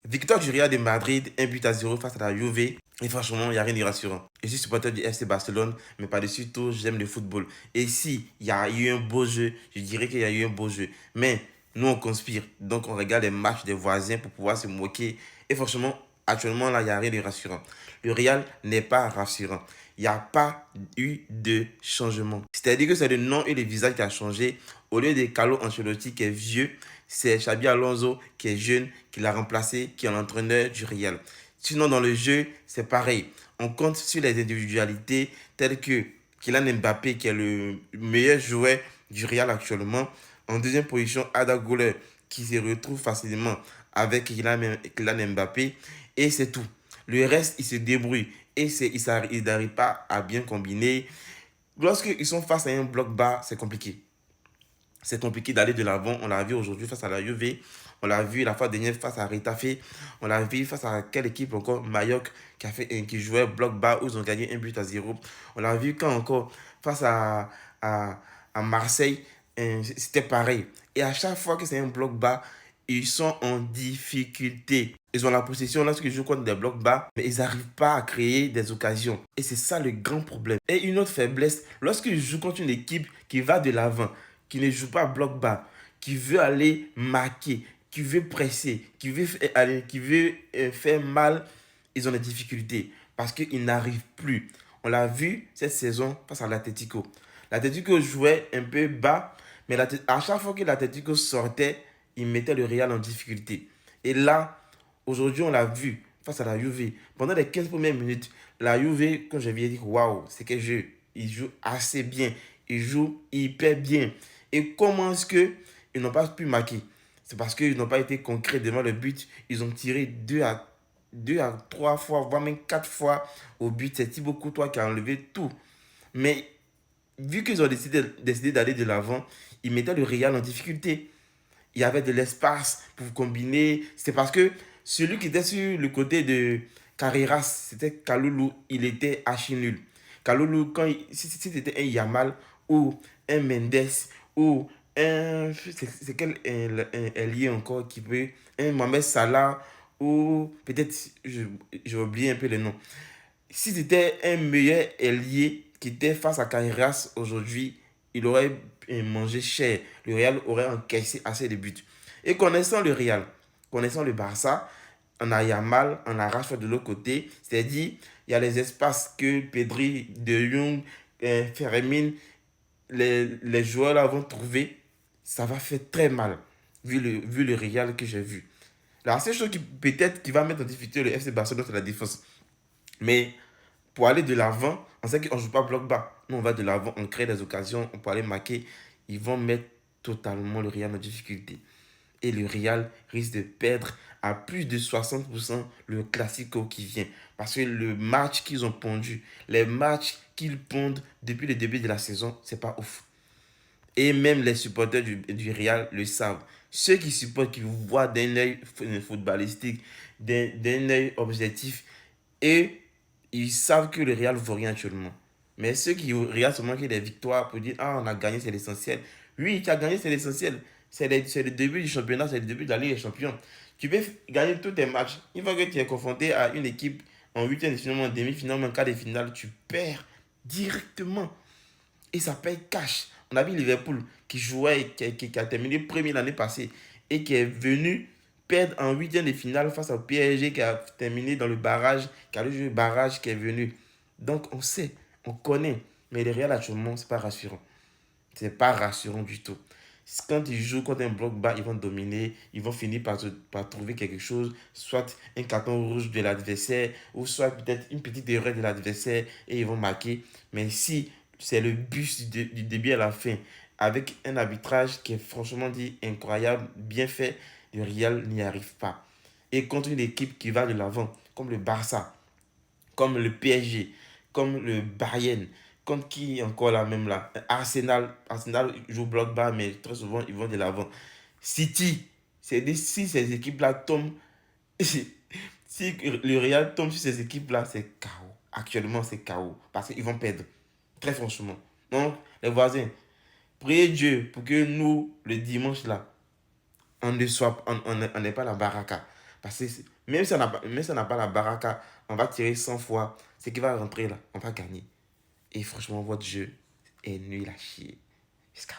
Victoire du Real de Madrid, 1-0 face à la Juve. Et franchement, il n'y a rien de rassurant. Je suis supporter du FC Barcelone, mais par-dessus tout, j'aime le football. Et si il y a eu un beau jeu, je dirais qu'il y a eu un beau jeu. Mais nous, on conspire. Donc, on regarde les matchs des voisins pour pouvoir se moquer. Et franchement, actuellement, là, il n'y a rien de rassurant. Le Real n'est pas rassurant. Il n'y a pas eu de changement. C'est-à-dire que c'est le nom et le visage qui a changé. Au lieu de Carlo Ancelotti qui est vieux, c'est Xabi Alonso qui est jeune, qui l'a remplacé, qui est l'entraîneur du Real. Sinon, dans le jeu, c'est pareil. On compte sur les individualités telles que Kylian Mbappé, qui est le meilleur joueur du Real actuellement. En deuxième position, Ada Güler, qui se retrouve facilement avec Kylian Mbappé. Et c'est tout. Le reste, il se débrouille. Et ils n'arrivent pas à bien combiner. Lorsqu'ils sont face à un bloc bas, c'est compliqué. C'est compliqué d'aller de l'avant. On l'a vu aujourd'hui face à la Juve. On l'a vu la fois dernière face à Retafe. On l'a vu face à quelle équipe encore? Mallorca qui jouait bloc bas où ils ont gagné 1-0. On l'a vu quand encore face à, à Marseille. C'était pareil. Et à chaque fois que c'est un bloc bas, ils sont en difficulté. Ils ont la possession lorsqu'ils jouent contre des blocs bas, mais ils n'arrivent pas à créer des occasions. Et c'est ça le grand problème. Et une autre faiblesse, lorsqu'ils jouent contre une équipe qui va de l'avant, qui ne joue pas bloc bas, qui veut aller marquer, qui veut presser, qui veut faire mal, ils ont des difficultés parce qu'ils n'arrivent plus. On l'a vu cette saison face à l'Atlético. L'Atlético jouait un peu bas, mais à chaque fois que l'Atlético sortait, il mettait le Real en difficulté. Et là, aujourd'hui, on l'a vu face à la Juve. Pendant les 15 premières minutes, la Juve, quand je viens dire, waouh, c'est quel jeu. Ils jouent assez bien. Ils jouent hyper bien. Et comment est-ce qu'ils n'ont pas pu marquer? C'est parce qu'ils n'ont pas été concrets devant le but. Ils ont tiré 2 à 3 fois, voire même 4 fois au but. C'est Thibaut Courtois qui a enlevé tout. Mais vu qu'ils ont décidé d'aller de l'avant, ils mettaient le Real en difficulté. Il y avait de l'espace pour combiner. C'est parce que celui qui était sur le côté de Carreras, c'était Kaloulou. Il était archi nul. Kaloulou, si c'était un Yamal ou un Mendes ou un. C'est quel ailier encore qui peut. Un Mohamed Salah ou peut-être. J'ai oublié un peu le nom. Si c'était un meilleur ailier qui était face à Carreras aujourd'hui, il aurait mangé cher. Le Real aurait encaissé assez de buts. Et connaissant le Real, connaissant le Barça, on a Yamal, on a Rashford de l'autre côté. C'est-à-dire, il y a les espaces que Pedri, De Jong, Fermin, les joueurs là vont trouver. Ça va faire très mal, vu le Real que j'ai vu. La seule chose qui peut-être qui va mettre en difficulté le FC Barcelone, c'est la défense. Mais pour aller de l'avant, on sait qu'on ne joue pas bloc bas. Nous, on va de l'avant, on crée des occasions, on peut aller marquer. Ils vont mettre totalement le Real en difficulté. Et le Real risque de perdre à plus de 60% le Classico qui vient. Parce que le match qu'ils ont pondu, les matchs qu'ils pondent depuis le début de la saison, c'est pas ouf. Et même les supporters du Real le savent. Ceux qui supportent, qui voient d'un œil footballistique, d'un œil objectif, et ils savent que le Real ne vaut rien actuellement. Mais ceux qui regardent seulement qu'il y a des victoires pour dire ah, on a gagné, c'est l'essentiel. Oui, tu as gagné, c'est l'essentiel. C'est le début du championnat, c'est le début de la Ligue des Champions. Tu peux gagner tous tes matchs. Une fois que tu es confronté à une équipe en huitième de finale, en demi-finale, en quart de finale, tu perds directement. Et ça paye cash. On a vu Liverpool qui jouait, qui a terminé premier l'année passée et qui est venu perdre en huitième de finale face au PSG qui a terminé dans le barrage, qui a joué le barrage qui est venu. Donc on sait, on connaît. Mais le Real actuellement, c'est pas rassurant. C'est pas rassurant du tout. Quand ils jouent contre un bloc bas, ils vont dominer, ils vont finir par trouver quelque chose, soit un carton rouge de l'adversaire, ou soit peut-être une petite erreur de l'adversaire et ils vont marquer. Mais si c'est le but du début à la fin, avec un arbitrage qui est franchement dit incroyable, bien fait, le Real n'y arrive pas. Et contre une équipe qui va de l'avant, comme le Barça, comme le PSG, comme le Bayern, contre qui encore là même là, Arsenal joue bloc bas, mais très souvent ils vont de l'avant. City, c'est dit si ces équipes-là tombent, si le Real tombe sur ces équipes-là, c'est chaos. Actuellement, c'est chaos parce qu'ils vont perdre. Très franchement. Donc, les voisins, priez Dieu pour que nous, le dimanche là, on ne soit, on n'est pas la baraka. Parce que Même si on n'a pas la baraka, on va tirer 100 fois. Ce qui va rentrer là, on va gagner. Et franchement, votre jeu est nul à chier. Jusqu'à